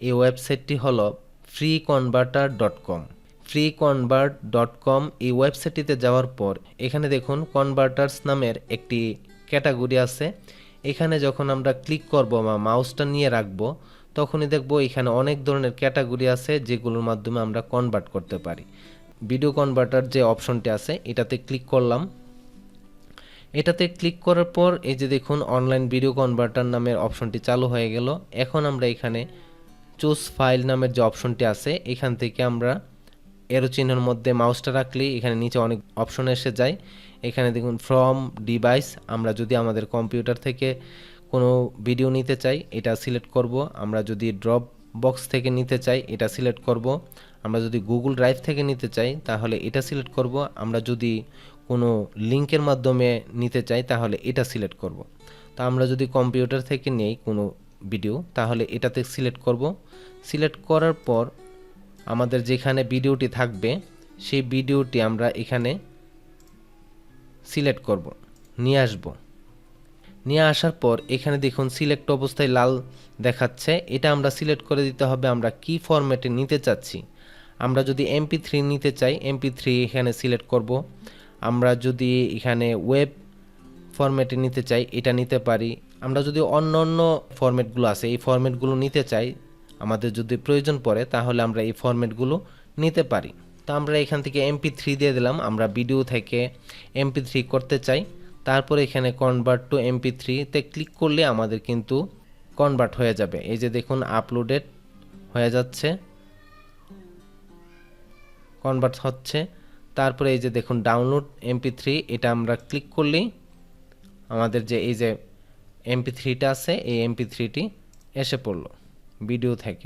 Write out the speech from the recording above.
এই ওয়েবসাইটটি হলো freeconverter.com। freeconvert.com এই ওয়েবসাইটটিতে যাওয়ার পর এখানে দেখুন কনভার্টার্স নামের একটি ক্যাটাগরি আছে। এখানে যখন আমরা ক্লিক করব বা মাউসটা নিয়ে রাখব তখনই দেখব এখানে অনেক ধরনের ক্যাটাগরি আছে যেগুলোর মাধ্যমে আমরা কনভার্ট করতে পারি। ভিডিও কনভার্টার যে অপশনটি আছে এটাতে ক্লিক করলাম। এটাতে ক্লিক করার পর এই যে দেখুন অনলাইন ভিডিও কনভার্টার নামের অপশনটি চালু হয়ে গেল। এখন আমরা এখানে চুজ ফাইল নামের যে অপশনটি আছে এখান থেকে আমরা এরো চিহ্নের মধ্যে মাউসটা রাখলেই এখানে নিচে অনেক অপশন এসে যায়। এখানে দেখুন ফ্রম ডিভাইস, আমরা যদি আমাদের কম্পিউটার থেকে কোনো ভিডিও নিতে চাই এটা সিলেক্ট করব। আমরা যদি ড্রপ বক্স থেকে নিতে চাই এটা সিলেক্ট করব। আমরা যদি গুগল ড্রাইভ থেকে নিতে চাই তাহলে এটা সিলেক্ট করব। আমরা যদি কোনো লিঙ্কের মাধ্যমে নিতে চাই তাহলে এটা সিলেক্ট করব। তা আমরা যদি কম্পিউটার থেকে নেই কোনো ভিডিও তাহলে এটাতে সিলেক্ট করব। সিলেক্ট করার পর আমাদের যেখানে ভিডিওটি থাকবে সেই ভিডিওটি আমরা এখানে সিলেক্ট করব, নিয়ে আসব। নিয়ে আসার পর এখানে দেখুন সিলেক্ট অবস্থায় লাল দেখাচ্ছে, এটা আমরা সিলেক্ট করে দিতে হবে আমরা কি ফরম্যাটে নিতে চাচ্ছি। আমরা যদি MP3 নিতে চাই MP3 এখানে সিলেক্ট করব। আমরা যদি এখানে ওয়েব ফরম্যাটে নিতে চাই এটা নিতে পারি। আমরা যদি অন্য অন্য ফরম্যাটগুলো আছে এই ফরম্যাটগুলো নিতে চাই, আমাদের যদি প্রয়োজন পড়ে তাহলে আমরা এই ফরম্যাটগুলো নিতে পারি। তো আমরা এখান থেকে MP3 দিয়ে দিলাম, আমরা ভিডিও থেকে MP3 করতে চাই। তারপরে এখানে কনভার্ট টু MP3 তে ক্লিক করলে আমাদের কিন্তু কনভার্ট হয়ে যাবে। এই যে দেখুন আপলোডেড হয়ে যাচ্ছে, কনভার্ট হচ্ছে। তারপরে এই যে দেখুন ডাউনলোড MP3, এটা আমরা ক্লিক করলেই আমাদের যে এই যে MP3টা আছে এই MP3টি এসে পড়লো ভিডিও থেকে।